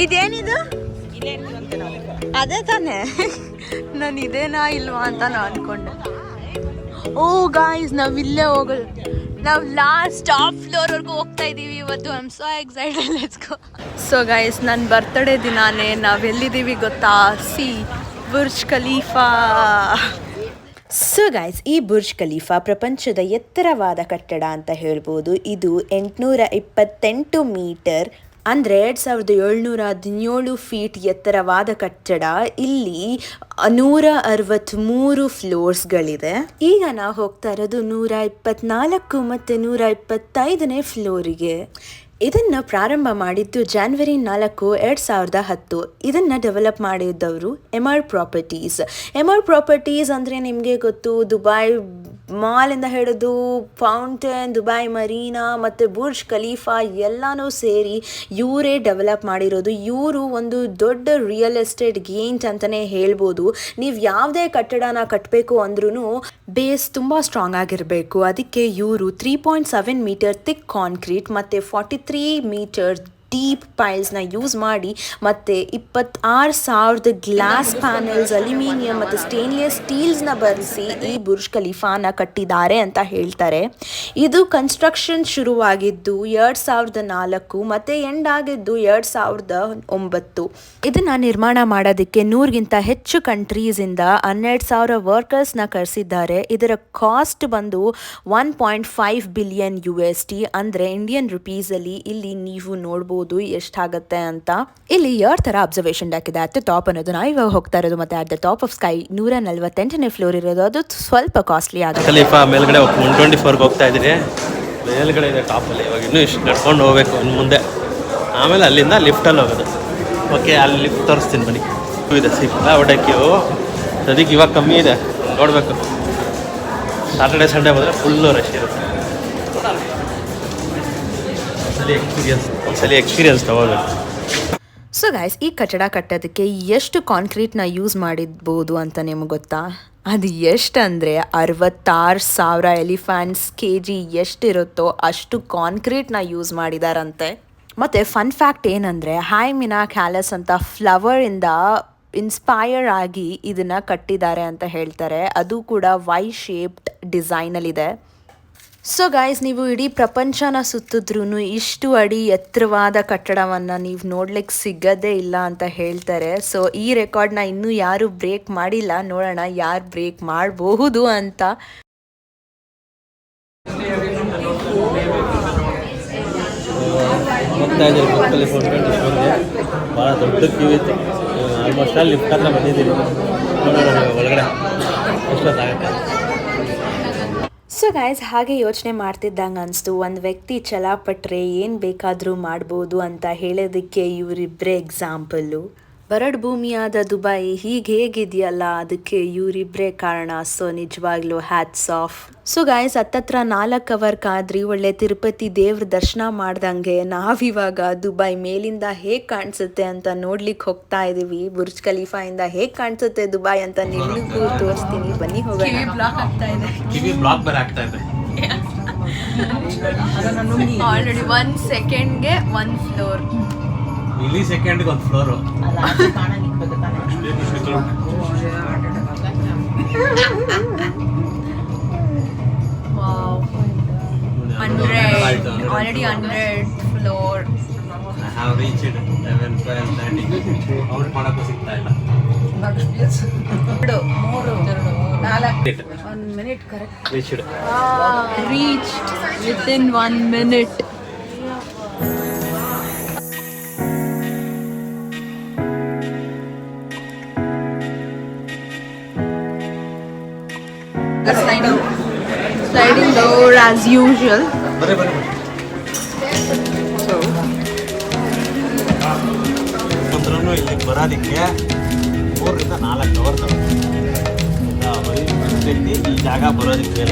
ಇದೇನಿದು? ಅದೇ ತಾನೇ, ನಾನು ಇದೇನಾ ಇಲ್ವಾ ಅಂತ ನಾನು ಅನ್ಕೊಂಡೆ. ಓ ಗಾಯ್ಸ್, ನಾವು ಇಲ್ಲೇ ಹೋಗೋದು. ನಾವು ಲಾಸ್ಟ್ ಟಾಪ್ ಫ್ಲೋರ್ವರೆಗೂ ಹೋಗ್ತಾ ಇದ್ದೀವಿ ಇವತ್ತು. I am so excited. Let's go. So guys, ನನ್ನ ಬರ್ತ್ಡೇ ದಿನಾನೇ ನಾವೆಲ್ಲಿದ್ದೀವಿ ಗೊತ್ತಾ? C, Burj Khalifa. So guys, ಈ ಬುರ್ಜ್ ಖಲೀಫಾ ಪ್ರಪಂಚದ ಎತ್ತರವಾದ ಕಟ್ಟಡ ಅಂತ ಹೇಳ್ಬೋದು. ಇದು 828 ಮೀಟರ್ ಅಂದರೆ 2717 ಫೀಟ್ ಎತ್ತರವಾದ ಕಟ್ಟಡ. ಇಲ್ಲಿ 163 ಫ್ಲೋರ್ಸ್ಗಳಿದೆ. ಈಗ ನಾವು ಹೋಗ್ತಾ ಇರೋದು 124 ಮತ್ತು 125ನೇ ಫ್ಲೋರಿಗೆ. ಇದನ್ನು ಪ್ರಾರಂಭ ಮಾಡಿದ್ದು ಜನವರಿ 4, 2010. ಇದನ್ನು ಡೆವಲಪ್ ಮಾಡಿದ್ದವರು ಎಮರ್ ಪ್ರಾಪರ್ಟೀಸ್. ಎಮರ್ ಪ್ರಾಪರ್ಟೀಸ್ ಅಂದರೆ ನಿಮಗೆ ಗೊತ್ತು, ದುಬೈ ಮಾಲಿಂದ ಹಿಡಿದು ಫೌಂಟೇನ್, ದುಬೈ ಮರೀನಾ ಮತ್ತು ಬುರ್ಜ್ ಖಲೀಫಾ ಎಲ್ಲನೂ ಸೇರಿ ಇವರೇ ಡೆವಲಪ್ ಮಾಡಿರೋದು. ಇವರು ಒಂದು ದೊಡ್ಡ ರಿಯಲ್ ಎಸ್ಟೇಟ್ ಗೇಂಟ್ ಅಂತಲೇ ಹೇಳ್ಬೋದು. ನೀವು ಯಾವುದೇ ಕಟ್ಟಡನ ಕಟ್ಟಬೇಕು ಅಂದ್ರೂ ಬೇಸ್ ತುಂಬ ಸ್ಟ್ರಾಂಗ್ ಆಗಿರಬೇಕು. ಅದಕ್ಕೆ ಇವರು 3.7 ಮೀಟರ್ ಥಿಕ್ ಕಾಂಕ್ರೀಟ್ ಮತ್ತು 43 ಮೀಟರ್ ಡೀಪ್ ಪೈಲ್ಸ್ನ ಯೂಸ್ ಮಾಡಿ ಮತ್ತು 26,000 ಗ್ಲಾಸ್ ಪ್ಯಾನಲ್ಸ್, ಅಲ್ಯೂಮಿನಿಯಂ ಮತ್ತು ಸ್ಟೇನ್ಲೆಸ್ ಸ್ಟೀಲ್ಸ್ನ ಬಳಸಿ ಈ ಬುರ್ಜ್ ಖಲೀಫಾನ ಕಟ್ಟಿದ್ದಾರೆ ಅಂತ ಹೇಳ್ತಾರೆ. ಇದು ಕನ್ಸ್ಟ್ರಕ್ಷನ್ ಶುರುವಾಗಿದ್ದು 2004 ಮತ್ತು ಎಂಡ್ ಆಗಿದ್ದು 2009. ಇದನ್ನು ನಿರ್ಮಾಣ ಮಾಡೋದಕ್ಕೆ 100ಗಿಂತ ಹೆಚ್ಚು ಕಂಟ್ರೀಸಿಂದ 12,000 ವರ್ಕರ್ಸ್ನ ಕರೆಸಿದ್ದಾರೆ. ಇದರ ಕಾಸ್ಟ್ ಬಂದು 1.5 ಬಿಲಿಯನ್ USD, ಅಂದರೆ ಇಂಡಿಯನ್ ರುಪೀಸಲ್ಲಿ ಇಲ್ಲಿ ನೀವು ನೋಡ್ಬೋದು ಎಷ್ಟಾಗುತ್ತೆ ಅಂತ. ಇಲ್ಲಿ ಯಾವ ಥರ ಅಬ್ಸರ್ವೇಷನ್ ಡೆಕ್ ಇದೆ. ಅಟ್ ದ ಟಾಪ್ ಅನ್ನೋದು ನಾವು ಇವಾಗ ಹೋಗ್ತಾ ಇರೋದು, ಮತ್ತು at the top of sky 148ನೇ ಫ್ಲೋರ್ ಇರೋದು. ಅದು ಸ್ವಲ್ಪ ಕಾಸ್ಟ್ಲಿ ಆಗುತ್ತೆ. ಖಲೀಫಾ ಮೇಲ್ಗಡೆ 124ಗೆ ಹೋಗ್ತಾ ಇದ್ದೀನಿ. ಮೇಲ್ಗಡೆ ಇದೆ ಟಾಪಲ್ಲಿ. ಇವಾಗ ಇನ್ನೂ ಇಷ್ಟು ನಡ್ಕೊಂಡು ಹೋಗ್ಬೇಕು ಇನ್ನು ಮುಂದೆ. ಆಮೇಲೆ ಅಲ್ಲಿಂದ ಲಿಫ್ಟಲ್ಲಿ ಹೋಗೋದು. ಓಕೆ, ಅಲ್ಲಿ ಲಿಫ್ಟ್ ತೋರಿಸ್ತೀನಿ ಬನ್ನಿ. ಇದೆ ಸಿಕ್ಕಾಪಟ್ಟೆ ಕ್ಯೂ. ಅದಕ್ಕೆ ಇವಾಗ ಕಮ್ಮಿ ಇದೆ, ನೋಡಬೇಕು. ಸಾಟರ್ಡೆ ಸಂಡೇ ಬಂದರೆ ಫುಲ್ಲು ರಶ್ ಇರುತ್ತೆ. ಒಂದ್ಸಲಿ ಎಕ್ಸ್ಪೀರಿಯನ್ಸ್ ತಗೋಬೇಕು. ಸೊ ಗೈಸ್, ಈ ಕಟ್ಟಡ ಕಟ್ಟೋದಕ್ಕೆ ಎಷ್ಟು ಕಾಂಕ್ರೀಟ್ನ ಯೂಸ್ ಮಾಡಿರ್ಬೋದು ಅಂತ ನಿಮ್ಗೆ ಗೊತ್ತಾ? ಅದು ಎಷ್ಟಂದರೆ 66,000 ಎಲಿಫೆಂಟ್ಸ್ kg ಎಷ್ಟಿರುತ್ತೋ ಅಷ್ಟು ಕಾಂಕ್ರೀಟ್ನ ಯೂಸ್ ಮಾಡಿದಾರಂತೆ. ಮತ್ತು ಫನ್ ಫ್ಯಾಕ್ಟ್ ಏನಂದರೆ, ಹೈಮಿನಾ ಕ್ಯಾಲಸ್ ಅಂತ ಫ್ಲವರಿಂದ ಇನ್ಸ್ಪೈರ್ ಆಗಿ ಇದನ್ನು ಕಟ್ಟಿದ್ದಾರೆ ಅಂತ ಹೇಳ್ತಾರೆ. ಅದು ಕೂಡ ವೈ ಶೇಪ್ಡ್ ಡಿಸೈನಲ್ಲಿದೆ. ಸೊ ಗಾಯ್ಸ್, ನೀವು ಇಡೀ ಪ್ರಪಂಚನ ಸುತ್ತಿದ್ರೂ ಇಷ್ಟು ಅಡಿ ಎತ್ತರವಾದ ಕಟ್ಟಡವನ್ನು ನೀವು ನೋಡ್ಲಿಕ್ಕೆ ಸಿಗೋದೇ ಇಲ್ಲ ಅಂತ ಹೇಳ್ತಾರೆ. ಸೊ ಈ ರೆಕಾರ್ಡ್ನ ಇನ್ನೂ ಯಾರು ಬ್ರೇಕ್ ಮಾಡಿಲ್ಲ, ನೋಡೋಣ ಯಾರು ಬ್ರೇಕ್ ಮಾಡಬಹುದು ಅಂತ. ಹೋಗ್ತಾ ಇದ್ದೀರಿ ಬಸ್ಸಲ್ಲಿ ಭಾಳ ದೊಡ್ಡ ಕ್ಯೂ ಇತ್ತು. ಆಲ್ಮೋಸ್ಟ್ ಅಲ್ಲಿ ಲಿಫ್ಟ್ ಹತ್ರ ಬಂದಿದ್ದೀವಿ. ನೋಡೋಣ ಒಳಗಡೆ ಎಷ್ಟೊತ್ತಾಗುತ್ತೆ. ಸೊ ಗಾಯ್ಸ್, ಹಾಗೆ ಯೋಚನೆ ಮಾಡ್ತಿದ್ದಂಗೆ ಅನಿಸ್ತು, ಒಂದು ವ್ಯಕ್ತಿ ಛಲಪಟ್ಟರೆ ಏನು ಬೇಕಾದರೂ ಮಾಡ್ಬೋದು ಅಂತ ಹೇಳೋದಕ್ಕೆ ಇವರಿಬ್ಬರೇ ಎಕ್ಸಾಂಪಲ್ಲು. ಬರಡು ಭೂಮಿಯಾದ ದುಬೈ ಹೀಗೆ ಹೇಗಿದೆಯಲ್ಲ, ಅದಕ್ಕೆ ಇವರಿಬ್ಬರೇ ಕಾರಣ. ಸೊ ನಿಜವಾಗ್ಲೂ ಹ್ಯಾಟ್ಸ್ ಆಫ್. ಸೊ ಗಾಯ್ಸ್, ಹತ್ತತ್ರ 4 ಅವರ್ ಕಾದ್ರಿ ಒಳ್ಳೆ ತಿರುಪತಿ ದೇವ್ರ ದರ್ಶನ ಮಾಡ್ದಂಗೆ ನಾವಿವಾಗ ದುಬೈ ಮೇಲಿಂದ ಹೇಗೆ ಕಾಣಿಸುತ್ತೆ ಅಂತ ನೋಡ್ಲಿಕ್ಕೆ ಹೋಗ್ತಾ ಇದ್ದೀವಿ. ಬುರ್ಜ್ ಖಲೀಫಾಯಿಂದ ಹೇಗೆ ಕಾಣಿಸುತ್ತೆ ದುಬೈ ಅಂತ ನಿಮಗೂ ತೋರಿಸ್ತೀನಿ, ಬನ್ನಿ ಹೋಗೋಣ. ಕಿವಿ ಬ್ಲಾಕ್ ಬೇರೆ ಆಗ್ತಾ ಇದೆ. ಆಲ್ರೆಡಿ 1 ಸೆಕೆಂಡ್ಗೆ 1 ಫ್ಲೋರ್. ಇಲ್ಲಿ ಸೆಕೆಂಡ್ಗೆ 1 floor. Wow. 100. Already 100 floor. I have reached 11, 12, 13. Count ಮಾಡೋಕ್ಕೂ ಸಿಗ್ತಾ ಇಲ್ಲ. 1 minute correct. Reached. Reached within 1 minute. Sliding door as usual. ಬರ್ರಿ ಅಂದ್ರೂ ಇಲ್ಲಿ ಬರೋದಕ್ಕೆ 3 ರಿಂದ 4 ಅವರ್ ತಗೊಳ್ಳಿ. ಈ ಜಾಗ ಬರೋದಕ್ಕೆ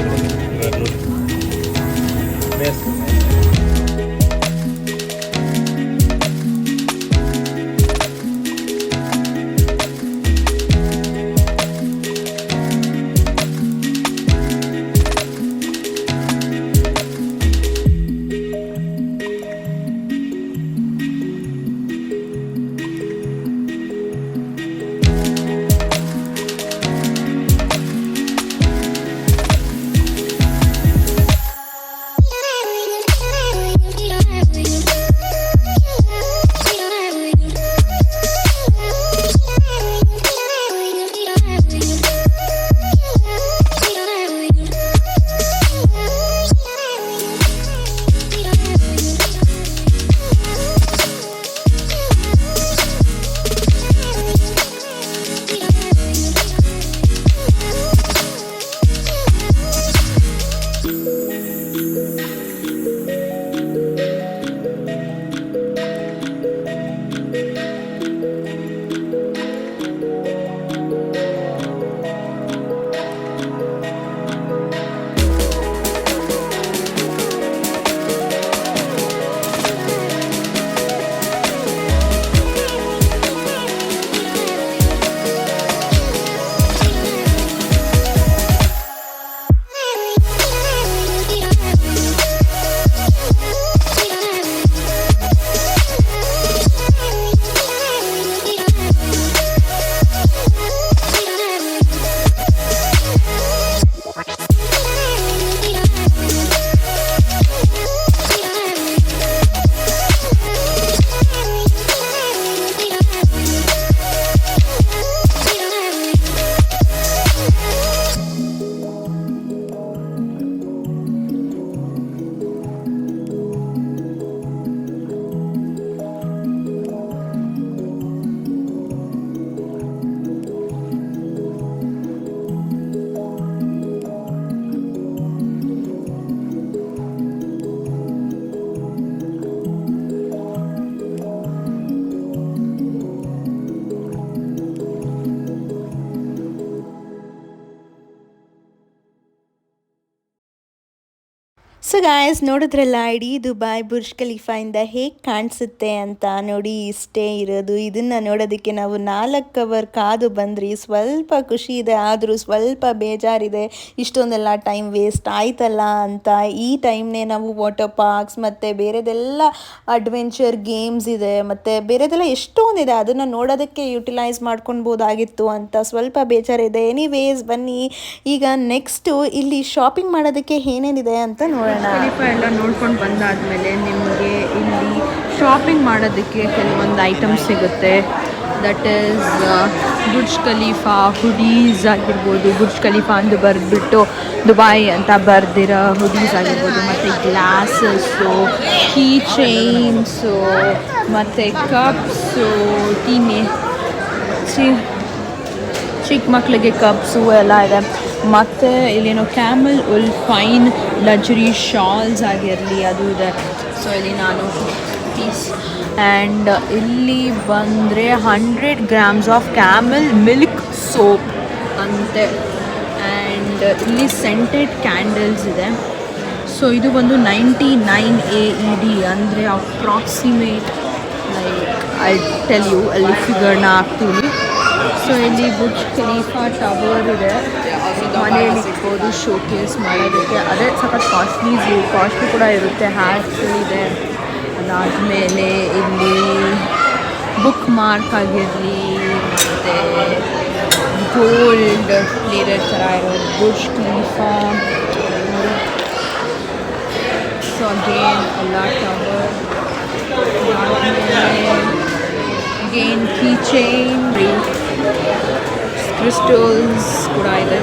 ಸೊ ಗಾಯ್ಸ್ ನೋಡಿದ್ರಲ್ಲ ಇಡೀ ದುಬೈ ಬುರ್ಜ್ ಖಲೀಫಾಯಿಂದ ಹೇಗೆ ಕಾಣಿಸುತ್ತೆ ಅಂತ. ನೋಡಿ ಇಷ್ಟೇ ಇರೋದು. ಇದನ್ನು ನೋಡೋದಕ್ಕೆ ನಾವು 4 ಅವರ್ ಕಾದು ಬಂದ್ರಿ. ಸ್ವಲ್ಪ ಖುಷಿ ಇದೆ, ಆದರೂ ಸ್ವಲ್ಪ ಬೇಜಾರಿದೆ, ಇಷ್ಟೊಂದೆಲ್ಲ ಟೈಮ್ ವೇಸ್ಟ್ ಆಯ್ತಲ್ಲ ಅಂತ. ಈ ಟೈಮ್ನೇ ನಾವು ವಾಟರ್ ಪಾರ್ಕ್ಸ್ ಮತ್ತು ಬೇರೆದೆಲ್ಲ ಅಡ್ವೆಂಚರ್ ಗೇಮ್ಸ್ ಇದೆ ಮತ್ತು ಬೇರೆದೆಲ್ಲ ಎಷ್ಟೊಂದಿದೆ, ಅದನ್ನು ನೋಡೋದಕ್ಕೆ ಯುಟಿಲೈಸ್ ಮಾಡ್ಕೊಳ್ಬೋದಾಗಿತ್ತು ಅಂತ ಸ್ವಲ್ಪ ಬೇಜಾರಿದೆ. ಎನಿವೇಸ್ ಬನ್ನಿ ಈಗ ನೆಕ್ಸ್ಟು ಇಲ್ಲಿ ಶಾಪಿಂಗ್ ಮಾಡೋದಕ್ಕೆ ಏನೇನಿದೆ ಅಂತ ನೋಡೋಣ. ಖಲೀಫಾ ಎಲ್ಲ ನೋಡ್ಕೊಂಡು ಬಂದಾದಮೇಲೆ ನಿಮಗೆ ಇಲ್ಲಿ ಶಾಪಿಂಗ್ ಮಾಡೋದಕ್ಕೆ ಕೆಲವೊಂದು ಐಟಮ್ಸ್ ಸಿಗುತ್ತೆ. That is Burj Khalifa hoodies ಆಗಿರ್ಬೋದು, ಬುರ್ಜ್ ಖಲೀಫಾ ಅಂತ ಬರೆದ್ಬಿಟ್ಟು ದುಬೈ ಅಂತ ಬರೆದಿರೋ ಹುಡೀಸ್ ಆಗಿರ್ಬೋದು, ಮತ್ತು ಗ್ಲಾಸಸ್ಸು, ಕೀ ಚೈನ್ಸು, ಮತ್ತು ಕಪ್ಸು, ಚಿಕ್ಕ ಮಕ್ಕಳಿಗೆ ಕಪ್ಸು ಎಲ್ಲ ಇದೆ. ಮತ್ತು ಇಲ್ಲೇನೋ camel ul fine luxury shawls ಆಗಿರಲಿ ಅದು ಇದೆ. ಸೊ ಇಲ್ಲಿ ನಾನು ಪೀಸ್ ಆ್ಯಂಡ್ ಇಲ್ಲಿ ಬಂದರೆ 100 grams of camel milk soap ಅಂತೆ. ಆ್ಯಂಡ್ ಇಲ್ಲಿ ಸೆಂಟೆಡ್ ಕ್ಯಾಂಡಲ್ಸ್ ಇದೆ. ಸೊ ಇದು ಬಂದು 99 AED ಅಂದರೆ approximate like I tell you, ಅಲ್ಲಿ ಫಿಗರ್ನ ಹಾಕ್ತೀವಿ. ಸೊ ಇಲ್ಲಿ ಬುರ್ಜ್ ಖಲೀಫಾ ಟವರ್ ಇದೆ, ಮನೆಯಲ್ಲಿ ಇಟ್ಬೋದು ಶೋಕೇಸ್ ಮಾಡೋದಕ್ಕೆ. ಅದೇ ಸಖತ್ ಕಾಸ್ಟ್ಲಿ ಕೂಡ ಇರುತ್ತೆ. ಹ್ಯಾಟ್ಸ್ ಇದೆ. ಅದಾದಮೇಲೆ ಇಲ್ಲಿ ಬುಕ್ ಮಾರ್ಕ್ ಆಗಿರಲಿ ಮತ್ತು ಗೋಲ್ಡ್ ಪ್ಲೇಟೆಡ್ ಥರ ಇರೋದು ಬುರ್ಜ್ ಖಲೀಫಾ. ಸೊ ಅಗೇನ್ ಎಲ್ಲ tower. Again key chain, crystals ಕೂಡ ಇದೆ.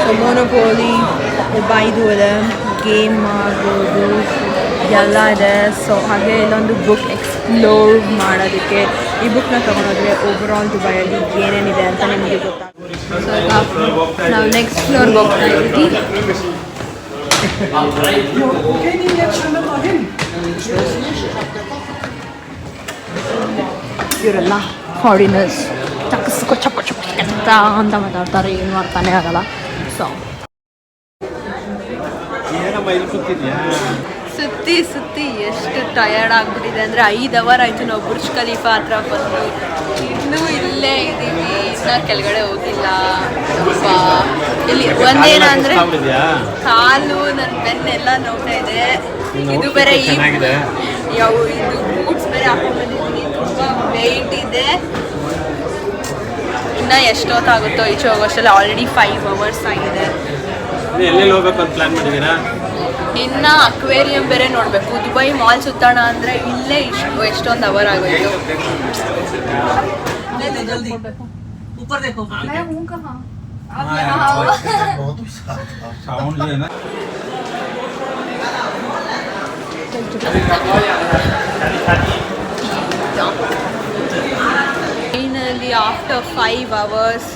ಸೊ ಮೊನೋಪೋಲಿ ಇದು ಇದೆ, ಗೇಮ್ ಮಾಡ್ಬೋದು ಎಲ್ಲ ಇದೆ. ಸೊ ಹಾಗೆ ಇಲ್ಲೊಂದು ಬುಕ್ ಎಕ್ಸ್ಪ್ಲೋರ್ ಮಾಡೋದಕ್ಕೆ. ಈ ಬುಕ್ನ ತೊಗೊಂಡೋದ್ರೆ ಓವರಾಲ್ ದುಬೈಯಲ್ಲಿ ಏನೇನಿದೆ ಅಂತ ನಿಮಗೆ ಗೊತ್ತಾಗುತ್ತೆ. ಸೊ ಈಗ ನಾವು ನೆಕ್ಸ್ಟ್ ಫ್ಲೋರ್ಗೆ ಹೋಗ್ತಾ ಇದ್ದೀವಿ. ಇವರೆಲ್ಲ ಫಾರಿನರ್ಸ್ ಚಕ್ಕ ಚಕ್ಕ ಅಂತ ಮಾತಾಡ್ತಾರೆ, ಏನು ಅರ್ಥನೇ ಆಗಲ್ಲ. ಸೊ ಸುತ್ತಿ ಎಷ್ಟು ಟಯರ್ಡ್ ಆಗಿಬಿಟ್ಟಿದೆ ಅಂದರೆ 5 hour ಆಯಿತು ನಾವು ಬುರ್ಜ್ ಖಲೀಫಾ ಹತ್ರ ಬಂದು. ಇನ್ನೂ ಇಲ್ಲೇ ಇದ್ದೀವಿ, ಇನ್ನೂ ಕೆಳಗಡೆ ಹೋಗಿಲ್ಲ. ಇಲ್ಲಿ ಒಂದೇನಂದರೆ ಕಾಲು, ನನ್ನ ಬೆನ್ನೆಲ್ಲ ನೋಡ್ತಾ ಇದೆ. ಇದು ಬೇರೆ ಇದು ಬೂಟ್ಸ್ ಬೇರೆ ಹಾಕೊಂಡು ಬಂದಿದ್ದೀನಿ, ತುಂಬ ವೆಯ್ಟ್ ಇದೆ. ಇನ್ನು ಎಷ್ಟೊತ್ತಾಗುತ್ತೋ ಈಚೆ ಹೋಗೋಷ್ಟಲ್ಲ. ಆಲ್ರೆಡಿ 5 hours ಆಗಿದೆ. ಎಲ್ಲೆಲ್ಲಿ ಹೋಗ್ಬೇಕು ಅಂತ ಪ್ಲಾನ್ ಮಾಡಿದ್ದೀರಾ? ಇನ್ನು ಅಕ್ವೇರಿಯಂ ಬೇರೆ ನೋಡಬೇಕು. ದುಬೈ ಮಾಲ್ ಸುತ್ತೋಣ ಅಂದರೆ ಇಲ್ಲೇ ಎಷ್ಟೊಂದು ಅವರ್ ಆಗೋಯ್ತು. Finally after 5 hours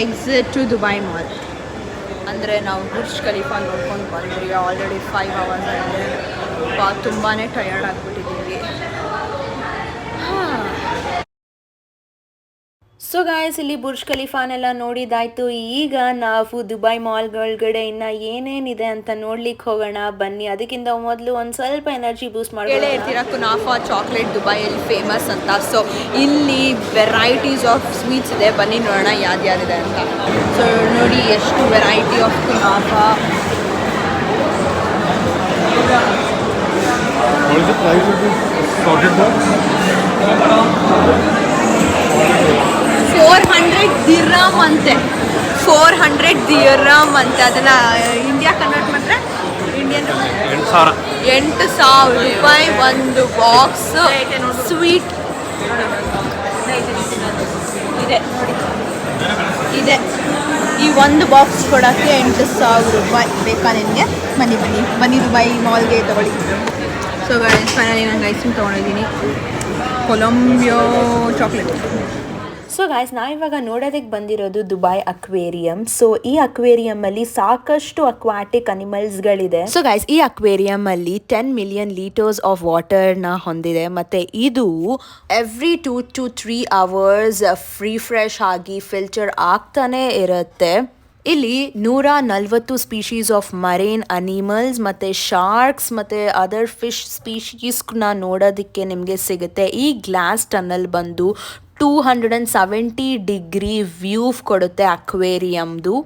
exit to Dubai mall. ಅಂದರೆ ನಾವು ಬುರ್ಜ್ ಖಲೀಫಾ ನೋಡ್ಕೊಂಡು ಬಂದ್ವಿ. ಆಲ್ರೆಡಿ 5 hours ಆಗಿದೆ. ತುಂಬಾ ಟಯರ್ಡ್ ಆಗಿಬಿಟ್ಟಿದ್ದೀವಿ. ಸೊ ಗಾಯ್ಸ್ ಇಲ್ಲಿ ಬುರ್ಜ್ ಖಲೀಫಾನೆಲ್ಲ ನೋಡಿದಾಯ್ತು. ಈಗ ನಾವು ದುಬೈ ಮಾಲ್ಗಳಗಡೆ ಇನ್ನು ಏನೇನಿದೆ ಅಂತ ನೋಡ್ಲಿಕ್ಕೆ ಹೋಗೋಣ ಬನ್ನಿ. ಅದಕ್ಕಿಂತ ಮೊದಲು ಒಂದು ಸ್ವಲ್ಪ ಎನರ್ಜಿ ಬೂಸ್ಟ್ ಕೇಳೇ ಇರ್ತೀರ ಕುನಾಫಾ ಚಾಕ್ಲೇಟ್ ದುಬೈಯಲ್ಲಿ ಫೇಮಸ್ ಅಂತ. ಸೊ ಇಲ್ಲಿ ವೆರೈಟೀಸ್ ಆಫ್ ಸ್ವೀಟ್ಸ್ ಇದೆ, ಬನ್ನಿ ನೋಡೋಣ ಯಾವ್ದ್ಯಾವ್ದಿದೆ ಅಂತ. ಸೊ ನೋಡಿ ಎಷ್ಟು ವೆರೈಟಿ ಆಫ್ ಕುನಾಫಾ. What is the price of this sorted box? 400 dirham ಅಂತೆ. 400 dirham ಅಂತೆ. ಅದನ್ನು ಇಂಡಿಯಾ ಕನ್ವರ್ಟ್ ಮಾಡಿದ್ರೆ ಇಂಡಿಯನ್ 8,000 ರೂಪಾಯಿ ಒಂದು ಬಾಕ್ಸ್ ಸ್ವೀಟ್ ಇದೆ. ಇದೆ ಈ ಒಂದು ಬಾಕ್ಸ್ ಕೊಡೋಕ್ಕೆ 8,000 ರೂಪಾಯಿ ಬೇಕಾ ನಿನಗೆ? ಬನ್ನಿ ದುಬೈ ಮಾಲ್ಗೆ ತಗೊಳ್ಳಿ. ಸೊ ಗೈಸ್ ಫೈನಲಿ ನಾನು ಐಸ್ ಕ್ರೀಮ್ ತೊಗೊಂಡಿದ್ದೀನಿ, ಕೊಲಂಬಿಯೋ ಚಾಕ್ಲೇಟ್. ಸೊ ಗಾಯ್ಸ್ ನಾವಿವಾಗ ನೋಡೋದಕ್ಕೆ ಬಂದಿರೋದು ದುಬೈ ಅಕ್ವೇರಿಯಂ. ಸೊ ಈ ಅಕ್ವೇರಿಯಂ ಅಲ್ಲಿ ಸಾಕಷ್ಟು ಅಕ್ವಾಟಿಕ್ ಅನಿಮಲ್ಸ್ಗಳಿದೆ. ಸೊ ಗಾಯ್ಸ್ ಈ ಅಕ್ವೇರಿಯಂ ಅಲ್ಲಿ 10 million liters ಆಫ್ ವಾಟರ್ನ ಹೊಂದಿದೆ. ಮತ್ತೆ ಇದು every 2 to 3 hours free fresh ಆಗಿ ಫಿಲ್ಟರ್ ಆಗ್ತಾನೆ ಇರುತ್ತೆ. ಇಲ್ಲಿ 140 ಸ್ಪೀಶೀಸ್ ಆಫ್ ಮರೈನ್ ಅನಿಮಲ್ಸ್ ಮತ್ತು ಶಾರ್ಕ್ಸ್ ಮತ್ತು ಅದರ್ ಫಿಶ್ ಸ್ಪೀಶೀಸ್ನ ನೋಡೋದಕ್ಕೆ ನಿಮಗೆ ಸಿಗುತ್ತೆ. ಈ ಗ್ಲಾಸ್ ಟನಲ್ ಬಂದು 270 ಡಿಗ್ರಿ ವ್ಯೂ ಕೊಡುತ್ತೆ ಅಕ್ವೇರಿಯಮ್ದು.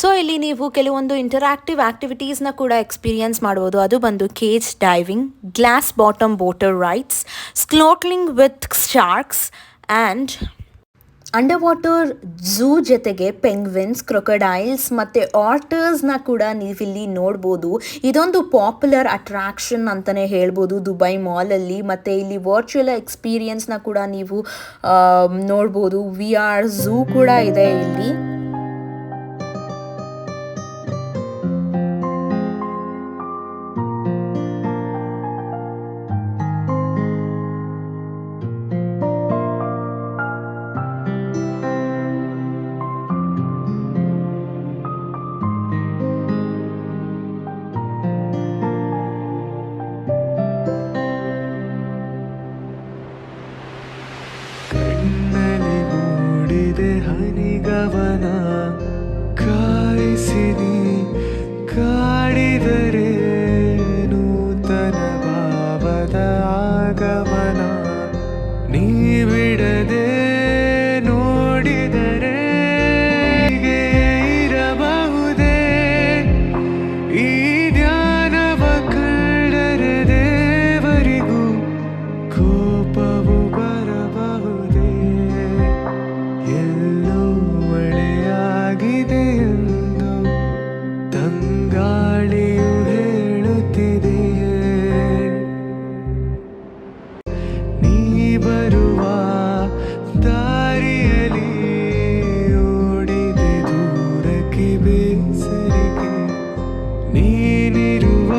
ಸೊ ಇಲ್ಲಿ ನೀವು ಕೆಲವೊಂದು ಇಂಟರಾಕ್ಟಿವ್ ಆ್ಯಕ್ಟಿವಿಟೀಸ್ನ ಕೂಡ ಎಕ್ಸ್ಪೀರಿಯನ್ಸ್ ಮಾಡ್ಬೋದು. ಅದು ಬಂದು cage diving, glass bottom water rides, snorkelling with sharks and under water zoo ಜೊತೆಗೆ ಪೆಂಗ್ವಿನ್ಸ್, ಕ್ರೊಕೊಡೈಲ್ಸ್ ಮತ್ತು ಆಟರ್ಸ್ನ ಕೂಡ ನೀವಿಲ್ಲಿ ನೋಡ್ಬೋದು. ಇದೊಂದು ಪಾಪ್ಯುಲರ್ ಅಟ್ರಾಕ್ಷನ್ ಅಂತಲೇ ಹೇಳ್ಬೋದು ದುಬೈ ಮಾಲಲ್ಲಿ. ಮತ್ತು ಇಲ್ಲಿ ವರ್ಚುವಲ್ ಎಕ್ಸ್ಪೀರಿಯನ್ಸ್ನ ಕೂಡ ನೀವು ನೋಡ್ಬೋದು. VR ಝೂ ಕೂಡ ಇದೆ ಇಲ್ಲಿ. ಹನಿಗವನ ಕಾಯಿಸಿನಿ ಕಾಡಿದರೆ ನೂತನ ಭಾವದ ಆಗಮನ ನೀ ಬಿಡದೆ ನೋಡಿದರೆ ಹೀಗೆ ಇರಬಹುದೇ ಈ ಧ್ಯಾನವ ಕಂಡರೆ ದೇವರಿಗೂ ಕೋಪವು ಬರಬಹುದೇ ಎಲ್ಲೋ ಮಳೆಯಾಗಿದೆ ಎಂದು ತಂಗಾಳಿಯು ಹೇಳುತ್ತಿದೆ ನೀ ಬರುವ ದಾರಿಯಲ್ಲಿ ಓಡಿದೆ ದೂರಕ್ಕೆ ಬೇಸರಿಗೆ ನೀನಿರುವ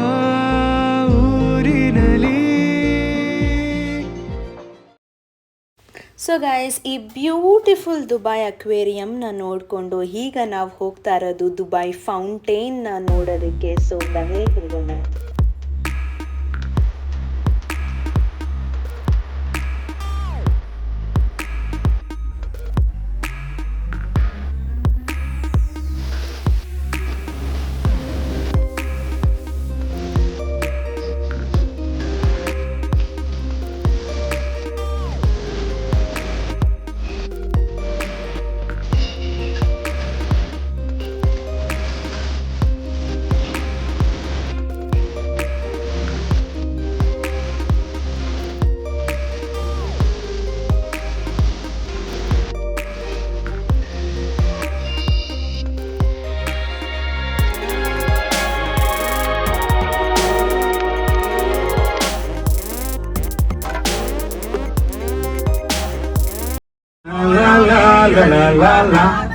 ಊರಿನಲ್ಲಿ. ಸೊ ಗೈಸ್, ಈ ಬ್ಯೂಟಿಫುಲ್ ದುಬೈ ಅಕ್ವೇರಿಯಂನ ನೋಡಿಕೊಂಡು ಈಗ ನಾವು ಹೋಗ್ತಾ ಇರೋದು ದುಬೈ ಫೌಂಟೇನ್ನ ನೋಡೋದಕ್ಕೆ. ಸೊ ಬನ್ನಿ ಹೋಗೋಣ.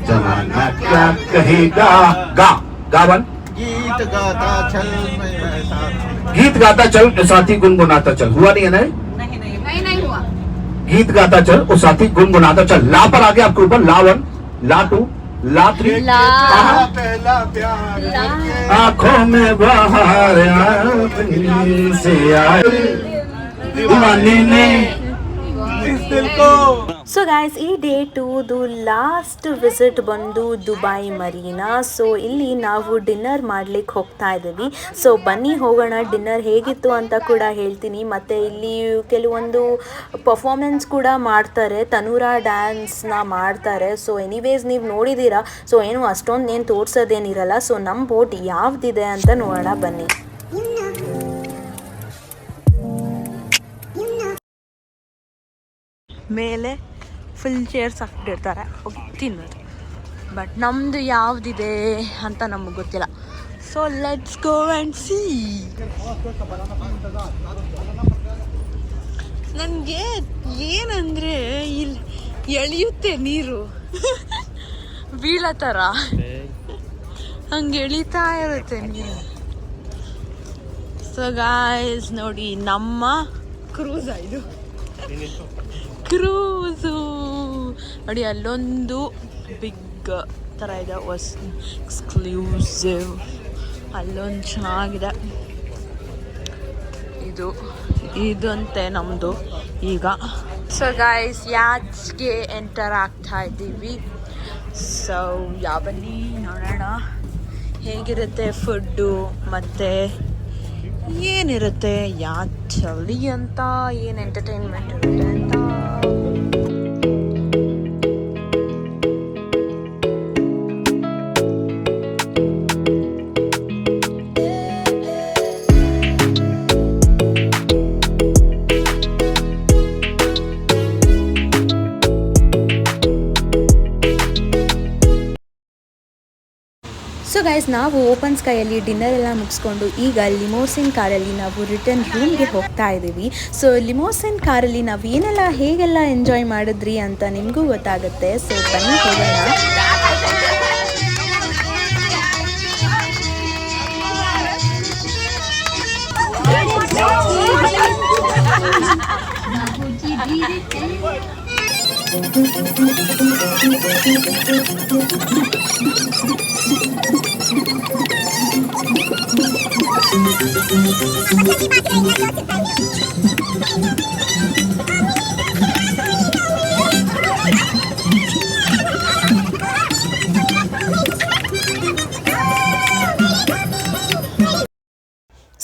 जमाना क्या कहेगा गा गावन गीत गाता चल गीत गाता चल साथी गुनगुनाता चल. हुआ नहीं है ना? नहीं हुआ. गीत गाता चल और साथी गुनगुनाता चल. ला पर आगे आपके ऊपर ला 1, ला 2, ला 3. पहला प्यार आंखों में बाहर से आए दीवाने ने इस दिल को. ಸೊ ಗಾಯ್ಸ್, ಈ ಡೇ 2ದು ಲಾಸ್ಟ್ ವಿಸಿಟ್ ಬಂದು ದುಬೈ ಮರೀನಾ. ಸೊ ಇಲ್ಲಿ ನಾವು ಡಿನ್ನರ್ ಮಾಡ್ಲಿಕ್ಕೆ ಹೋಗ್ತಾ ಇದ್ದೀವಿ. ಸೊ ಬನ್ನಿ ಹೋಗೋಣ. ಡಿನ್ನರ್ ಹೇಗಿತ್ತು ಅಂತ ಕೂಡ ಹೇಳ್ತೀನಿ. ಮತ್ತು ಇಲ್ಲಿ ಕೆಲವೊಂದು ಪರ್ಫಾರ್ಮೆನ್ಸ್ ಕೂಡ ಮಾಡ್ತಾರೆ, ತನೂರಾ ಡ್ಯಾನ್ಸ್ನ ಮಾಡ್ತಾರೆ. ಸೊ ಎನಿವೇಸ್ ನೀವು ನೋಡಿದ್ದೀರಾ. ಸೊ ಏನು ಅಷ್ಟೊಂದು ಏನು ತೋರಿಸೋದೇನಿರಲ್ಲ. ಸೊ ನಮ್ಮ ಬೋಟ್ ಯಾವುದಿದೆ ಅಂತ ನೋಡೋಣ ಬನ್ನಿ. ಮೇಲೆ ಫುಲ್ ಚೇರ್ಸ್ ಹಾಕ್ಬಿಟ್ಟಿರ್ತಾರೆ, ಹೋಗಿ ತಿನ್ನೋದು. ಬಟ್ ನಮ್ಮದು ಯಾವುದಿದೆ ಅಂತ ನಮಗೆ ಗೊತ್ತಿಲ್ಲ. So let's go and C. ನನಗೆ ಏನಂದರೆ ಇಲ್ಲಿ ಎಳೆಯುತ್ತೆ ನೀರು ಬೀಳೋ ಥರ, ಹಂಗೆ ಎಳಿತಾ ಇರುತ್ತೆ ನೀರು. ಸೊ ಗಾಯ್ಸ್ ನೋಡಿ, ನಮ್ಮ ಕ್ರೂಸ ಇದು ಕ್ರೂಸು ನೋಡಿ. ಅಲ್ಲೊಂದು ಬಿಗ್ ಥರ ಇದೆ, ಎಕ್ಸ್ಕ್ಲೂಸಿವ್. ಅಲ್ಲೊಂದು ಚೆನ್ನಾಗಿದೆ. ಇದಂತೆ ನಮ್ಮದು ಈಗ. ಸೊ ಗಾಯ್ಸ್, ಯಾಚ್ಗೆ ಎಂಟರ್ ಆಗ್ತಾ ಇದ್ದೀವಿ. ಸೊ ಯಾವಲ್ಲಿ ನೋಡೋಣ ಹೇಗಿರುತ್ತೆ ಫುಡ್ಡು ಮತ್ತು ಏನಿರುತ್ತೆ ಚಳಿ ಅಂತ ಏನು ಎಂಟರ್ಟೈನ್ಮೆಂಟ್ ಇರುತ್ತೆ ಅಂತ. ಸೊ ಗೈಸ್, ನಾವು ಓಪನ್ ಸ್ಕೈಯಲ್ಲಿ ಡಿನ್ನರ್ ಎಲ್ಲ ಮುಗಿಸ್ಕೊಂಡು ಈಗ ಲಿಮೋಸಿನ್ ಕಾರಲ್ಲಿ ನಾವು ರಿಟರ್ನ್ ರೂಮ್ಗೆ ಹೋಗ್ತಾ ಇದ್ದೀವಿ. ಸೊ ಲಿಮೋಸಿನ್ ಕಾರಲ್ಲಿ ನಾವು ಏನೆಲ್ಲ ಹೇಗೆಲ್ಲ ಎಂಜಾಯ್ ಮಾಡಿದ್ರಿ ಅಂತ ನಿಮಗೂ ಗೊತ್ತಾಗುತ್ತೆ. ಸೊ ಬನ್ನಿ ಹೋಗೋಣ.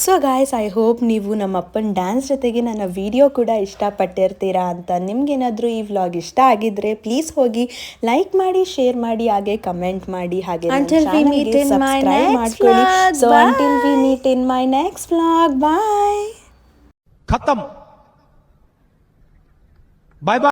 ಸೊ ಗಾಯ್ಸ್, ಐ ಹೋಪ್ ನೀವು ನಮ್ಮ ಅಪ್ಪನ ಡ್ಯಾನ್ಸ್ ಜೊತೆಗೆ ನನ್ನ ವಿಡಿಯೋ ಕೂಡ ಇಷ್ಟಪಟ್ಟಿರ್ತೀರಾ ಅಂತ. ನಿಮ್ಗೇನಾದರೂ ಈ ವ್ಲಾಗ್ ಇಷ್ಟ ಆಗಿದ್ರೆ ಪ್ಲೀಸ್ ಹೋಗಿ ಲೈಕ್ ಮಾಡಿ, ಶೇರ್ ಮಾಡಿ, ಹಾಗೆ ಕಮೆಂಟ್ ಮಾಡಿ, ಹಾಗೆ ಸಬ್ಸ್ಕ್ರೈಬ್ ಮಾಡ್ಕೊಳ್ಳಿ. So until we meet in my next vlog, bye. खत्म. Bye bye.